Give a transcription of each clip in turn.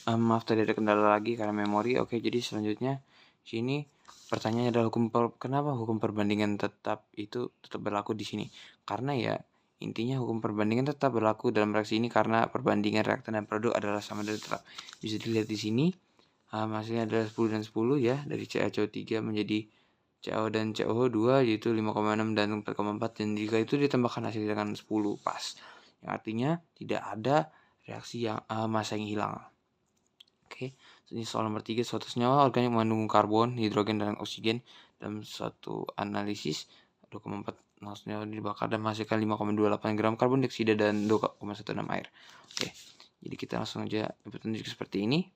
Maaf tadi ada kendala lagi karena memori. Oke, jadi selanjutnya sini pertanyaannya adalah kenapa hukum perbandingan tetap itu tetap berlaku di sini? Karena ya intinya hukum perbandingan tetap berlaku dalam reaksi ini karena perbandingan reaktan dan produk adalah sama dan tetap. Bisa dilihat di sini hasilnya adalah 10 dan 10 ya, dari CaCO3 menjadi CaO dan CaO2 yaitu 5,6 dan 4,4, dan jika itu ditambahkan hasil dengan 10 pas. Yang artinya tidak ada reaksi yang massa yang hilang. Oke, ini soal nomor 3. Suatu senyawa organik mengandung karbon, hidrogen, dan oksigen dalam suatu analisis 2,4 senyawa dibakar dan menghasilkan 5,28 gram karbon dioksida dan 2,16 air. Oke, jadi kita langsung aja petunjuk seperti ini.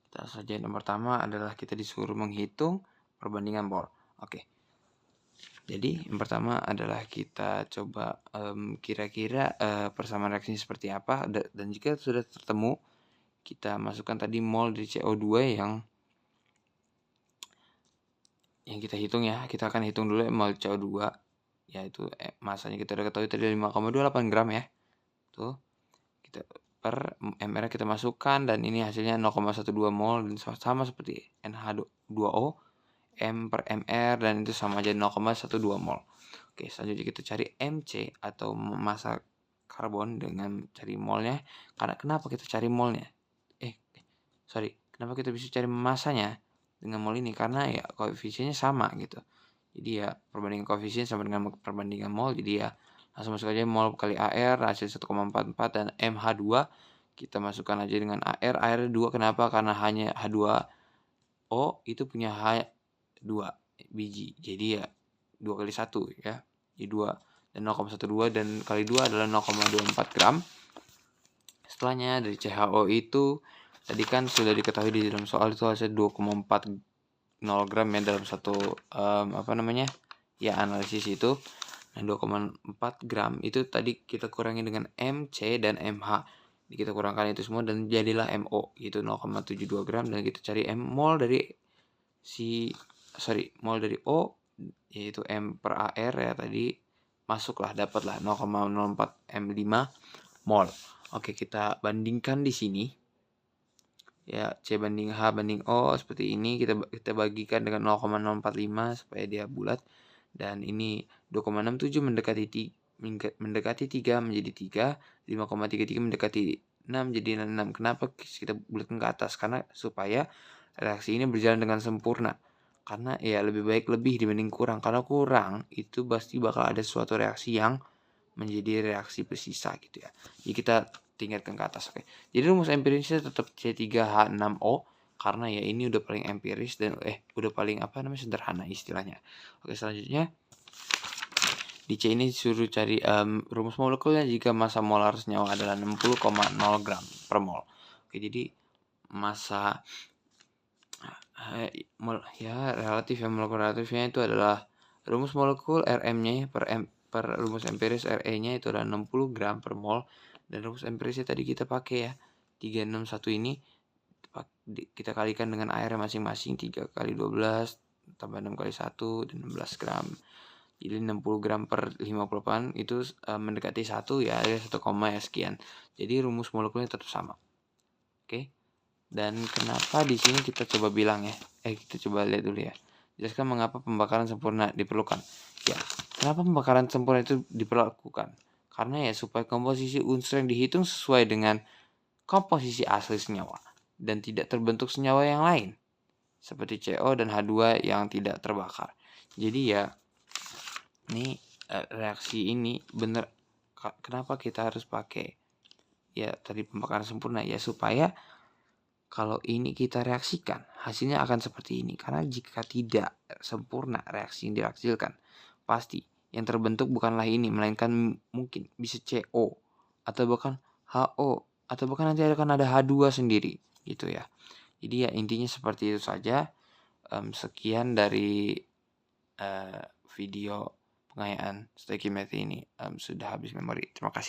Kita saja yang pertama adalah kita disuruh menghitung perbandingan mol. Oke. Jadi yang pertama adalah kita coba kira-kira persamaan reaksinya seperti apa, dan jika sudah tertemu kita masukkan tadi mol dari CO2 yang kita hitung ya. Kita akan hitung dulu mol CO2, yaitu masanya kita udah ketahui tadi 5,28 gram ya. Tuh. Kita per mR kita masukkan dan ini hasilnya 0,12 mol dan sama seperti NH2O, M per mR dan itu sama aja 0,12 mol. Oke, selanjutnya kita cari MC atau massa karbon dengan cari molnya. Karena kenapa kita cari molnya? Kenapa kita bisa cari massanya dengan mol ini? Karena ya koefisiennya sama gitu. Jadi ya perbandingan koefisien sama dengan perbandingan mol. Jadi ya langsung masuk aja mol kali AR hasil 1,44 dan MH2 kita masukkan aja dengan AR. AR 2 kenapa? Karena hanya H2O itu punya H2 biji. Jadi ya 2 kali 1 ya. Jadi 2 dan 0,12 dan kali 2 adalah 0,24 gram. Setelahnya dari CHO itu tadi kan sudah diketahui di dalam soal itu hasilnya 2,40 gram ya dalam satu analisis itu. Nah 2,4 gram itu tadi kita kurangi dengan MC dan MH. Kita kurangkan itu semua dan jadilah MO gitu 0,72 gram, dan kita cari mol dari mol dari O yaitu M per AR ya, tadi masuklah dapatlah 0,04 M5 mol. Oke, kita bandingkan di sini. Ya, C banding H banding O seperti ini, kita bagikan dengan 0,045 supaya dia bulat, dan ini 2,67 mendekati 3 menjadi 3, 5,33 mendekati 6 jadi 6. Kenapa kita bulatkan ke atas? Karena supaya reaksi ini berjalan dengan sempurna. Karena ya lebih baik lebih dibanding kurang. Karena kurang itu pasti bakal ada suatu reaksi yang menjadi reaksi bersisa gitu ya. Jadi kita tingkatkan ke atas. Oke. Jadi rumus empirisnya tetap C3H6O karena ya ini udah paling empiris dan udah paling sederhana istilahnya. Oke, selanjutnya di C ini disuruh cari rumus molekulnya jika massa molar senyawa adalah 60,0 gram per mol. Oke, jadi massa relatif molekul relatifnya itu adalah rumus molekul Rm-nya per rumus empiris Re-nya itu adalah 60 gram per mol, dan rumus empirisnya tadi kita pakai ya 361 ini kita kalikan dengan air masing-masing 3 kali 12 tambah 6 kali 1 dan 16 gram. Jadi 60 gram per 58 itu mendekati 1 ya, ada 1, ya sekian. Jadi rumus molekulnya tetap sama. Oke. Dan kenapa di sini kita coba bilang ya. Kita coba lihat dulu ya. Jelaskan mengapa pembakaran sempurna diperlukan. Ya, kenapa pembakaran sempurna itu diperlakukan? Karena ya supaya komposisi unsur yang dihitung sesuai dengan komposisi asli senyawa dan tidak terbentuk senyawa yang lain seperti CO dan H2 yang tidak terbakar. Jadi ya ini reaksi ini bener. Kenapa kita harus pakai ya tadi pembakaran sempurna ya, supaya kalau ini kita reaksikan hasilnya akan seperti ini. Karena jika tidak sempurna reaksi yang dihasilkan, pasti yang terbentuk bukanlah ini, melainkan mungkin bisa CO atau bahkan HO atau bahkan nanti akan ada H2 sendiri gitu ya. Jadi ya intinya seperti itu saja. Sekian dari video pengayaan stoichiometry ini. Sudah habis memori. Terima kasih.